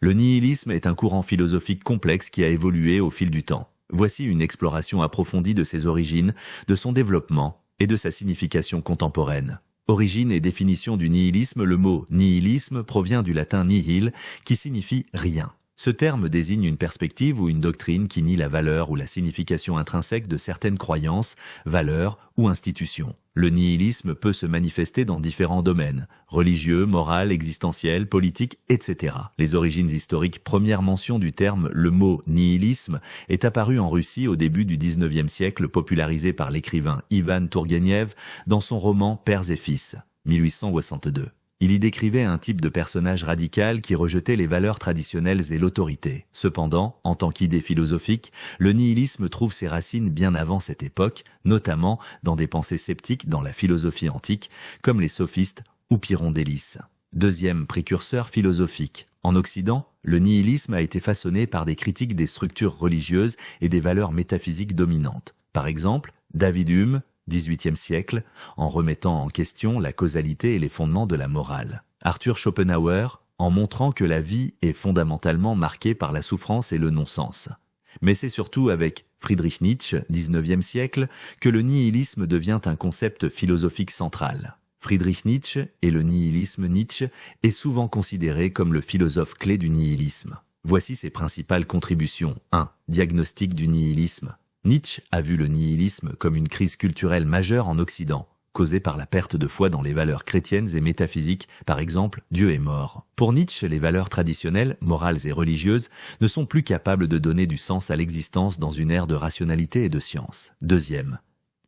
Le nihilisme est un courant philosophique complexe qui a évolué au fil du temps. Voici une exploration approfondie de ses origines, de son développement et de sa signification contemporaine. Origine et définition du nihilisme. Le mot nihilisme provient du latin nihil, qui signifie rien. Ce terme désigne une perspective ou une doctrine qui nie la valeur ou la signification intrinsèque de certaines croyances, valeurs ou institutions. Le nihilisme peut se manifester dans différents domaines, religieux, moral, existentiel, politique, etc. Les origines historiques. Première mention du terme, le mot nihilisme est apparu en Russie au début du XIXe siècle, popularisé par l'écrivain Ivan Tourgueniev dans son roman Pères et Fils, 1862. Il y décrivait un type de personnage radical qui rejetait les valeurs traditionnelles et l'autorité. Cependant, en tant qu'idée philosophique, le nihilisme trouve ses racines bien avant cette époque, notamment dans des pensées sceptiques dans la philosophie antique, comme les sophistes ou Pyrrhon d'Hélice. Deuxième précurseur philosophique. En Occident, le nihilisme a été façonné par des critiques des structures religieuses et des valeurs métaphysiques dominantes. Par exemple, David Hume, XVIIIe siècle, en remettant en question la causalité et les fondements de la morale. Arthur Schopenhauer, en montrant que la vie est fondamentalement marquée par la souffrance et le non-sens. Mais c'est surtout avec Friedrich Nietzsche, XIXe siècle, que le nihilisme devient un concept philosophique central. Friedrich Nietzsche et le nihilisme. Nietzsche est souvent considéré comme le philosophe clé du nihilisme. Voici ses principales contributions. 1. Diagnostic du nihilisme. Nietzsche a vu le nihilisme comme une crise culturelle majeure en Occident, causée par la perte de foi dans les valeurs chrétiennes et métaphysiques, par exemple, Dieu est mort. Pour Nietzsche, les valeurs traditionnelles, morales et religieuses, ne sont plus capables de donner du sens à l'existence dans une ère de rationalité et de science. Deuxième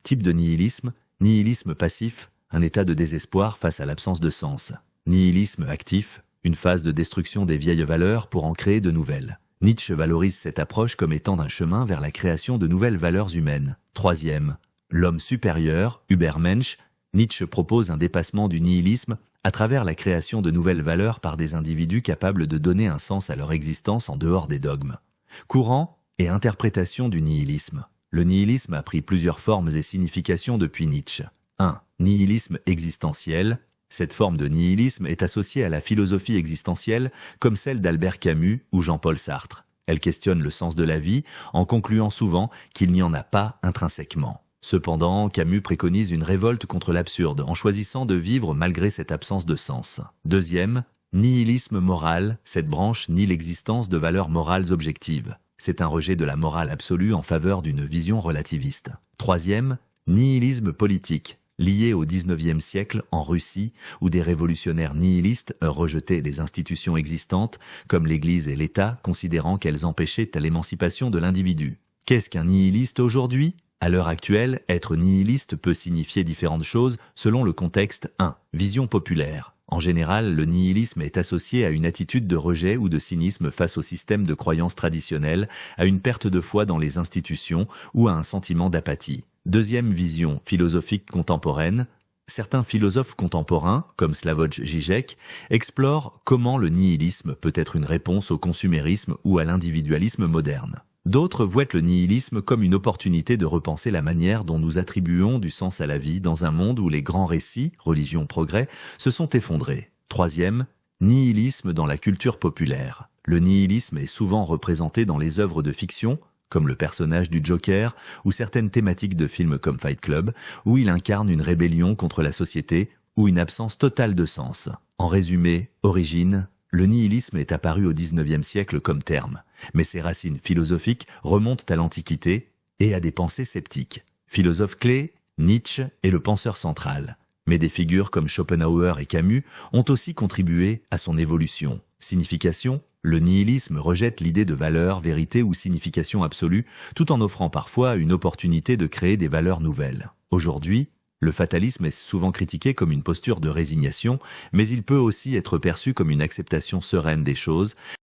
type de nihilisme, nihilisme passif, un état de désespoir face à l'absence de sens. Nihilisme actif, une phase de destruction des vieilles valeurs pour en créer de nouvelles. Nietzsche valorise cette approche comme étant un chemin vers la création de nouvelles valeurs humaines. Troisième, l'homme supérieur, Übermensch. Nietzsche propose un dépassement du nihilisme à travers la création de nouvelles valeurs par des individus capables de donner un sens à leur existence en dehors des dogmes. Courant et interprétation du nihilisme. Le nihilisme a pris plusieurs formes et significations depuis Nietzsche. 1. Nihilisme existentiel. Cette forme de nihilisme est associée à la philosophie existentielle comme celle d'Albert Camus ou Jean-Paul Sartre. Elle questionne le sens de la vie en concluant souvent qu'il n'y en a pas intrinsèquement. Cependant, Camus préconise une révolte contre l'absurde en choisissant de vivre malgré cette absence de sens. Deuxième, nihilisme moral. Cette branche nie l'existence de valeurs morales objectives. C'est un rejet de la morale absolue en faveur d'une vision relativiste. Troisième, nihilisme politique. Lié au XIXe siècle en Russie, où des révolutionnaires nihilistes rejetaient les institutions existantes, comme l'Église et l'État, considérant qu'elles empêchaient l'émancipation de l'individu. Qu'est-ce qu'un nihiliste aujourd'hui ? À l'heure actuelle, être nihiliste peut signifier différentes choses selon le contexte. 1. Vision populaire. En général, le nihilisme est associé à une attitude de rejet ou de cynisme face au système de croyances traditionnelles, à une perte de foi dans les institutions ou à un sentiment d'apathie. Deuxième vision philosophique contemporaine. Certains philosophes contemporains, comme Slavoj Žižek, explorent comment le nihilisme peut être une réponse au consumérisme ou à l'individualisme moderne. D'autres voient le nihilisme comme une opportunité de repenser la manière dont nous attribuons du sens à la vie dans un monde où les grands récits, religion, progrès, se sont effondrés. Troisième, nihilisme dans la culture populaire. Le nihilisme est souvent représenté dans les œuvres de fiction, comme le personnage du Joker, ou certaines thématiques de films comme Fight Club, où il incarne une rébellion contre la société ou une absence totale de sens. En résumé, origine, le nihilisme est apparu au XIXe siècle comme terme, mais ses racines philosophiques remontent à l'Antiquité et à des pensées sceptiques. Philosophe clé, Nietzsche est le penseur central, mais des figures comme Schopenhauer et Camus ont aussi contribué à son évolution. Signification ? Le nihilisme rejette l'idée de valeur, vérité ou signification absolue, tout en offrant parfois une opportunité de créer des valeurs nouvelles. Aujourd'hui, le fatalisme est souvent critiqué comme une posture de résignation, mais il peut aussi être perçu comme une acceptation sereine des choses,